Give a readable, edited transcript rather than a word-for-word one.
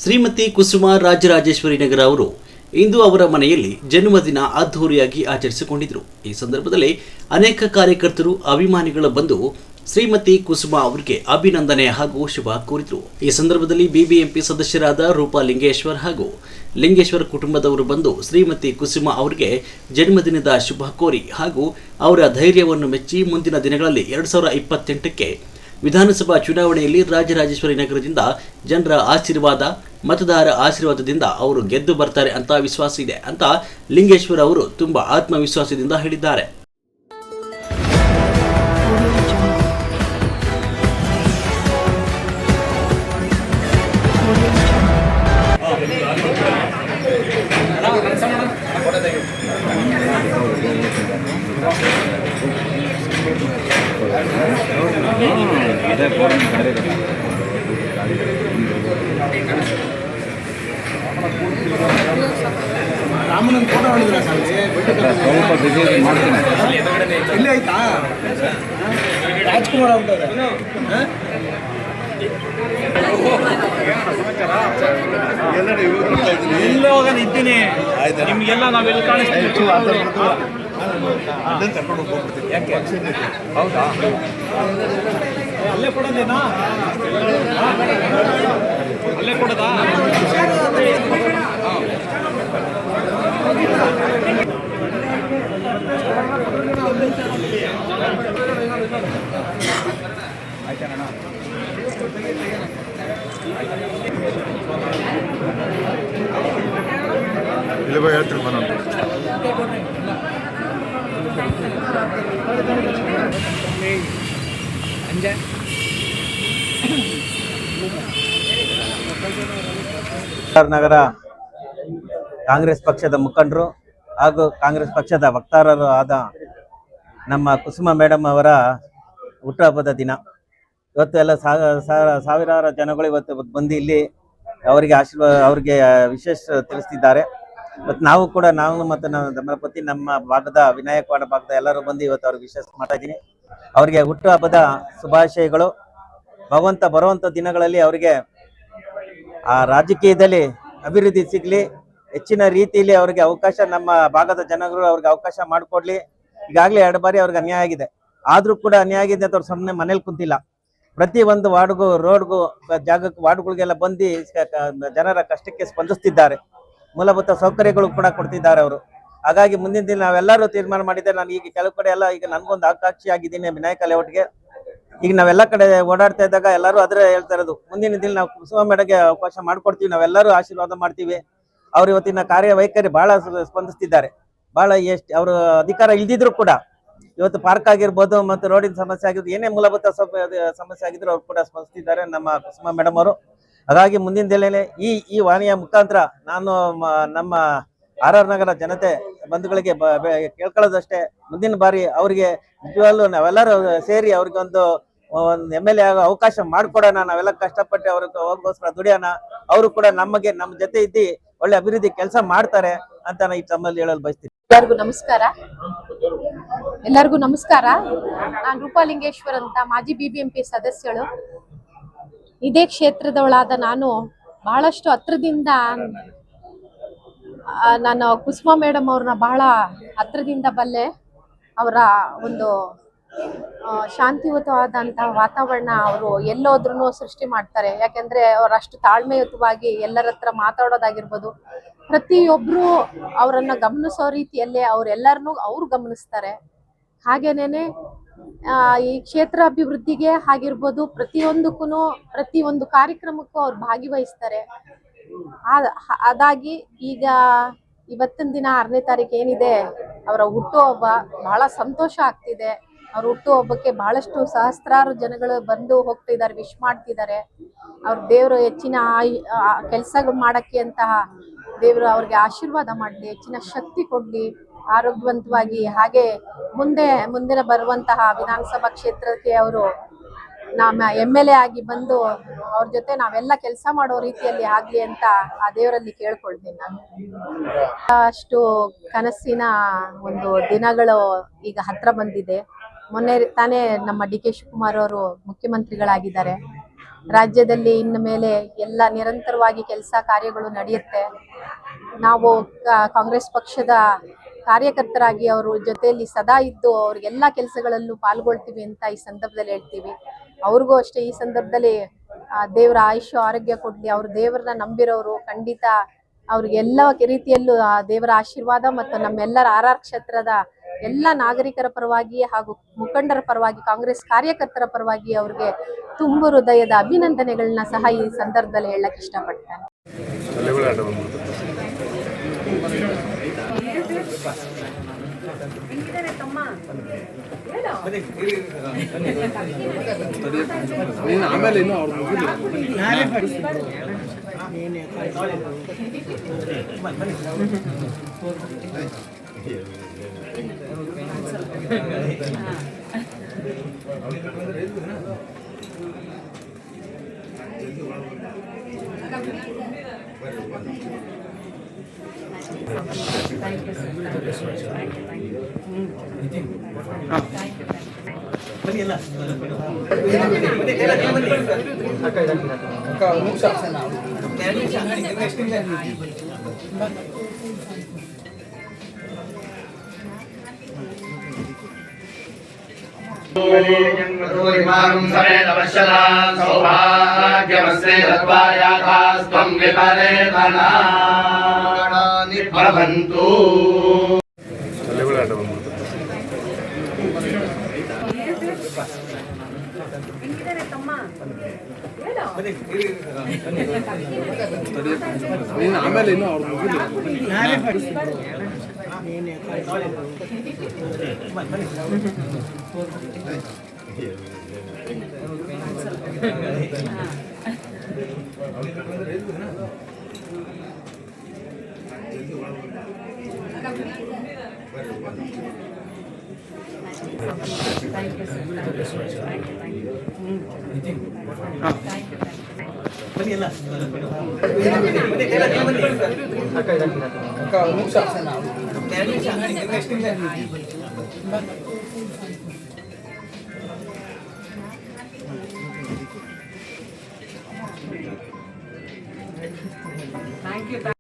ಶ್ರೀಮತಿ ಕುಸುಮಾ ರಾಜರಾಜೇಶ್ವರಿ ನಗರ ಅವರು ಇಂದು ಅವರ ಮನೆಯಲ್ಲಿ ಜನ್ಮದಿನ ಅದ್ಧೂರಿಯಾಗಿ ಆಚರಿಸಿಕೊಂಡಿದ್ದರು. ಈ ಸಂದರ್ಭದಲ್ಲಿ ಅನೇಕ ಕಾರ್ಯಕರ್ತರು, ಅಭಿಮಾನಿಗಳು ಬಂದು ಶ್ರೀಮತಿ ಕುಸುಮಾ ಅವರಿಗೆ ಅಭಿನಂದನೆ ಹಾಗೂ ಶುಭ ಕೋರಿದರು. ಈ ಸಂದರ್ಭದಲ್ಲಿ ಬಿಬಿಎಂಪಿ ಸದಸ್ಯರಾದ ರೂಪಾ ಲಿಂಗೇಶ್ವರ್ ಹಾಗೂ ಲಿಂಗೇಶ್ವರ್ ಕುಟುಂಬದವರು ಬಂದು ಶ್ರೀಮತಿ ಕುಸುಮಾ ಅವರಿಗೆ ಜನ್ಮದಿನದ ಶುಭ ಕೋರಿ ಹಾಗೂ ಅವರ ಧೈರ್ಯವನ್ನು ಮೆಚ್ಚಿ ಮುಂದಿನ ದಿನಗಳಲ್ಲಿ 2028ಕ್ಕೆ ವಿಧಾನಸಭಾ ಚುನಾವಣೆಯಲ್ಲಿ ರಾಜರಾಜೇಶ್ವರಿ ನಗರದಿಂದ ಜನರ ಆಶೀರ್ವಾದ, ಮತದಾರ ಆಶೀರ್ವಾದದಿಂದ ಅವರು ಗೆದ್ದು ಬರ್ತಾರೆ ಅಂತ ವಿಶ್ವಾಸ ಇದೆ ಅಂತ ಲಿಂಗೇಶ್ವರ್ ಅವರು ತುಂಬಾ ಆತ್ಮವಿಶ್ವಾಸದಿಂದ ಹೇಳಿದ್ದಾರೆ. ರಾಮನಂದ ಫೋಟೋ ಹೊಡೆದಿಲ್ಲ ಸ್ವಲ್ಪ ಬಿಸಿ ಮಾಡ್ತೀನಿ. ಇಲ್ಲೇ ಆಯ್ತಾ ರಾಜ್ಕುಮಾರ್ ಆಗ್ತದೆ. ಎಲ್ಲೋ ಇದ್ದೀನಿ, ನಿಮ್ಗೆಲ್ಲ ನಾವೆಲ್ಲ ಕಾಣಿಸ್ತೀವಿ. ಅದನ್ನು ಕರ್ಕೊಂಡು ಹೋಗ್ಬಿಡ್ತೀವಿ. ಯಾಕೆ? ಹೌದಾ? ಅಲ್ಲೇ ಕೊಡೋದೇನಾ? ಅಲ್ಲೇ ಕೊಡೋದಾ? ಆಯ್ತಾನಣ್ಣ. ಇಲ್ಲಿ ಬೈ ಹೇಳ್ತೀನಿ ಬರೋಣ. ನಗರ ಕಾಂಗ್ರೆಸ್ ಪಕ್ಷದ ಮುಖಂಡರು ಹಾಗೂ ಕಾಂಗ್ರೆಸ್ ಪಕ್ಷದ ವಕ್ತಾರರು ಆದ ನಮ್ಮ ಕುಸುಮಾ ಮೇಡಮ್ ಅವರ ಹುಟ್ಟುಹಬ್ಬದ ದಿನ. ಇವತ್ತು ಎಲ್ಲ ಸಾವಿರಾರು ಜನಗಳು ಇವತ್ತು ಬಂದು ಇಲ್ಲಿ ಅವರಿಗೆ ಅವರಿಗೆ ವಿಶೇಷ ತಿಳಿಸ್ತಿದ್ದಾರೆ. ಮತ್ತು ನಾವು ಕೂಡ ಮತ್ತು ನಮ್ಮ ಪತಿ, ನಮ್ಮ ಭಾಗದ ವಿನಾಯಕವಾಡ ಭಾಗದ ಎಲ್ಲರೂ ಬಂದು ಇವತ್ತು ಅವ್ರಿಗೆ ವಿಶೇಷ ಮಾಡ್ತಾ ಇದ್ದೀನಿ. ಅವರಿಗೆ ಹುಟ್ಟುಹಬ್ಬದ ಶುಭಾಶಯಗಳು. ಭಗವಂತ ಬರುವಂಥ ದಿನಗಳಲ್ಲಿ ಅವರಿಗೆ ಆ ರಾಜಕೀಯದಲ್ಲಿ ಅಭಿವೃದ್ಧಿ ಸಿಗಲಿ, ಹೆಚ್ಚಿನ ರೀತಿಯಲ್ಲಿ ಅವರಿಗೆ ಅವಕಾಶ, ನಮ್ಮ ಭಾಗದ ಜನಗಳು ಅವ್ರಿಗೆ ಅವಕಾಶ ಮಾಡಿಕೊಡ್ಲಿ. ಈಗಾಗಲೇ 2 ಬಾರಿ ಅವ್ರಿಗೆ ಅನ್ಯಾಯ ಆಗಿದೆ. ಆದರೂ ಕೂಡ ಅನ್ಯಾಯ ಆಗಿದೆ ಅಂತ ಅವ್ರು ಸುಮ್ಮನೆ ಮನೇಲಿ ಕುಂತಿಲ್ಲ. ಪ್ರತಿ ಒಂದು ವಾರ್ಡ್ಗೂ, ರೋಡ್ಗೂ, ಜಾಗಕ್ಕೆ, ವಾರ್ಡ್ಗಳಿಗೆಲ್ಲ ಬಂದು ಜನರ ಕಷ್ಟಕ್ಕೆ ಸ್ಪಂದಿಸ್ತಿದ್ದಾರೆ. ಮೂಲಭೂತ ಸೌಕರ್ಯಗಳು ಕೂಡ ಕೊಡ್ತಿದ್ದಾರೆ ಅವರು. ಹಾಗಾಗಿ ಮುಂದಿನ ದಿನ ನಾವೆಲ್ಲರೂ ತೀರ್ಮಾನ ಮಾಡಿದ್ದೆ. ನಾನು ಈಗ ಕೆಲವು ಕಡೆ ಎಲ್ಲ ಈಗ ನನಗೊಂದು ಆಕಾಂಕ್ಷಿ ಆಗಿದ್ದೀನಿ ವಿನಾಯಕ ಲೇಔಟ್ಗೆ. ಈಗ ನಾವೆಲ್ಲ ಕಡೆ ಓಡಾಡ್ತಾ ಇದ್ದಾಗ ಎಲ್ಲರೂ ಅದ್ರ ಹೇಳ್ತಾ ಇರೋದು, ಮುಂದಿನ ದಿನ ನಾವು ಕುಸುಮಾ ಮೇಡಮ್ಗೆ ಅವಕಾಶ ಮಾಡ್ಕೊಡ್ತೀವಿ, ನಾವೆಲ್ಲರೂ ಆಶೀರ್ವಾದ ಮಾಡ್ತೀವಿ. ಅವ್ರು ಇವತ್ತಿನ ಕಾರ್ಯವೈಖರಿ ಬಹಳ ಸ್ಪಂದಿಸ್ತಿದ್ದಾರೆ. ಬಹಳ ಎಷ್ಟು ಅವರು ಅಧಿಕಾರ ಇಲ್ದಿದ್ರು ಕೂಡ ಇವತ್ತು ಪಾರ್ಕ್ ಆಗಿರ್ಬೋದು ಮತ್ತು ರೋಡಿನ ಸಮಸ್ಯೆ ಆಗಿರ್ಬೋದು, ಏನೇ ಮೂಲಭೂತ ಸಮಸ್ಯೆ ಆಗಿದ್ರು ಅವ್ರು ಕೂಡ ಸ್ಪಂದಿಸ್ತಿದ್ದಾರೆ ನಮ್ಮ ಕುಸುಮಾ ಮೇಡಮ್ ಅವರು. ಹಾಗಾಗಿ ಮುಂದಿನ ದಿನ ಈ ವಾಣಿಯ ಮುಖಾಂತರ ನಾನು ನಮ್ಮ RR ನಗರ ಜನತೆ ಬಂಧುಗಳಿಗೆ ಕೇಳ್ಕೊಳ್ಳೋದಷ್ಟೇ, ಮುಂದಿನ ಬಾರಿ ಅವರಿಗೆ ನಿಜವಾಗ್ಲೂ ನಾವೆಲ್ಲರೂ ಸೇರಿ ಅವ್ರಿಗೆ ಒಂದು MLA ಆಗೋ ಅವಕಾಶ ಮಾಡಿಕೊಡೋಣ. ನಾವೆಲ್ಲ ಕಷ್ಟಪಟ್ಟು ಅವ್ರಿಗೋಸ್ಕರ ದುಡಿಯೋಣ. ಅವರು ಕೂಡ ನಮ್ಮ ಜೊತೆ ಇದ್ದು ಒಳ್ಳೆ ಅಭಿವೃದ್ಧಿ ಕೆಲಸ ಮಾಡ್ತಾರೆ ಅಂತ ನಾನು ಈ ತಮ್ಮಲ್ಲಿ ಹೇಳಲು ಬಯಸ್ತೀನಿ. ಎಲ್ಲರಿಗೂ ನಮಸ್ಕಾರ. ನಾನು ರೂಪಾ ಲಿಂಗೇಶ್ವರ್ ಅಂತ, ಮಾಜಿ ಬಿಬಿಎಂಪಿ ಸದಸ್ಯಳು. ಇದೇ ಕ್ಷೇತ್ರದವಳಾದ ನಾನು ಬಹಳಷ್ಟು ಹತ್ರದಿಂದ ನಾನು ಕುಸುಮಾ ಮೇಡಮ್ ಅವ್ರನ್ನ ಬಹಳ ಹತ್ರದಿಂದ ಬಲ್ಲೆ. ಅವರ ಒಂದು ಶಾಂತಿಯುತವಾದಂತಹ ವಾತಾವರಣ ಅವರು ಎಲ್ಲೋದ್ರೂ ಸೃಷ್ಟಿ ಮಾಡ್ತಾರೆ. ಯಾಕೆಂದ್ರೆ ಅವರಷ್ಟು ತಾಳ್ಮೆಯುತವಾಗಿ ಎಲ್ಲರ ಹತ್ರ ಮಾತಾಡೋದಾಗಿರ್ಬೋದು, ಪ್ರತಿಯೊಬ್ರು ಅವರನ್ನ ಗಮನಿಸೋ ರೀತಿಯಲ್ಲೇ ಅವರೆಲ್ಲರನ್ನೂ ಅವ್ರು ಗಮನಿಸ್ತಾರೆ. ಹಾಗೇನೇನೆ ಈ ಕ್ಷೇತ್ರ ಅಭಿವೃದ್ಧಿಗೆ ಆಗಿರ್ಬೋದು, ಪ್ರತಿಯೊಂದು ಕಾರ್ಯಕ್ರಮಕ್ಕೂ ಅವ್ರು ಭಾಗವಹಿಸ್ತಾರೆ. ಅದಾಗಿ ಈಗ ಇವತ್ತಿನ ದಿನ 6ನೇ ತಾರೀಕು ಏನಿದೆ ಅವರ ಹುಟ್ಟುಹಬ್ಬ, ಬಹಳ ಸಂತೋಷ ಆಗ್ತಿದೆ. ಅವ್ರ ಹುಟ್ಟುಹಬ್ಬಕ್ಕೆ ಬಹಳಷ್ಟು ಸಹಸ್ರಾರು ಜನಗಳು ಬಂದು ಹೋಗ್ತಿದ್ದಾರೆ, ವಿಶ್ ಮಾಡ್ತಿದ್ದಾರೆ. ಅವ್ರ ದೇವರು ಹೆಚ್ಚಿನ ಕೆಲಸಗಳು ಮಾಡಕ್ಕೆ ಅಂತಹ ದೇವರು ಅವ್ರಿಗೆ ಆಶೀರ್ವಾದ ಮಾಡಲಿ, ಹೆಚ್ಚಿನ ಶಕ್ತಿ ಕೊಡ್ಲಿ, ಆರೋಗ್ಯವಂತವಾಗಿ. ಹಾಗೆ ಮುಂದಿನ ಬರುವಂತಹ ವಿಧಾನಸಭಾ ಕ್ಷೇತ್ರಕ್ಕೆ ಅವರು ನಮ್ಮ MLA ಆಗಿ ಬಂದು ಅವ್ರ ಜೊತೆ ನಾವೆಲ್ಲ ಕೆಲಸ ಮಾಡೋ ರೀತಿಯಲ್ಲಿ ಆಗ್ಲಿ ಅಂತ ಆ ದೇವರಲ್ಲಿ ಕೇಳ್ಕೊಳ್ತೀನಿ. ನಾನು ಅಷ್ಟು ಕನಸಿನ ಒಂದು ದಿನಗಳು ಈಗ ಹತ್ರ ಬಂದಿದೆ. ಮೊನ್ನೆ ತಾನೇ ನಮ್ಮ DK ಶಿವಕುಮಾರ್ ಅವರು ಮುಖ್ಯಮಂತ್ರಿಗಳಾಗಿದ್ದಾರೆ. ರಾಜ್ಯದಲ್ಲಿ ಇನ್ನು ಮೇಲೆ ಎಲ್ಲ ನಿರಂತರವಾಗಿ ಕೆಲಸ ಕಾರ್ಯಗಳು ನಡೆಯುತ್ತೆ. ನಾವು ಕಾಂಗ್ರೆಸ್ ಪಕ್ಷದ ಕಾರ್ಯಕರ್ತರಾಗಿ ಅವರು ಜೊತೆಯಲ್ಲಿ ಸದಾ ಇದ್ದು ಅವ್ರಿಗೆಲ್ಲ ಕೆಲಸಗಳಲ್ಲೂ ಪಾಲ್ಗೊಳ್ತೀವಿ ಅಂತ ಈ ಸಂದರ್ಭದಲ್ಲಿ ಹೇಳ್ತೀವಿ. ಅವ್ರಿಗೂ ಅಷ್ಟೇ ಈ ಸಂದರ್ಭದಲ್ಲಿ ದೇವರ ಆಯುಷ್ಯ ಆರೋಗ್ಯ ಕೊಡ್ಲಿ. ಅವ್ರು ದೇವರನ್ನ ನಂಬಿರೋರು, ಖಂಡಿತ ಅವ್ರಿಗೆಲ್ಲ ರೀತಿಯಲ್ಲೂ ಆ ದೇವರ ಆಶೀರ್ವಾದ ಮತ್ತು ನಮ್ಮೆಲ್ಲರ ಆರ್ ಕ್ಷೇತ್ರದ ಎಲ್ಲ ನಾಗರಿಕರ ಪರವಾಗಿ ಹಾಗೂ ಮುಖಂಡರ ಪರವಾಗಿ ಕಾಂಗ್ರೆಸ್ ಕಾರ್ಯಕರ್ತರ ಪರವಾಗಿ ಅವ್ರಿಗೆ ತುಂಬು ಹೃದಯದ ಅಭಿನಂದನೆಗಳನ್ನ ಸಹ ಈ ಸಂದರ್ಭದಲ್ಲಿ ಹೇಳಕ್ ಇಷ್ಟಪಡ್ತೇನೆ. ಆಮೇಲೆ ಇನ್ನು ಅವ್ರು सौभाग्यमस्तेरत्वायाथास्त्वं विपरेतना भवन्तु। ಆಮೇಲೆ ಇನ್ನು ಅವ್ರು Thank you.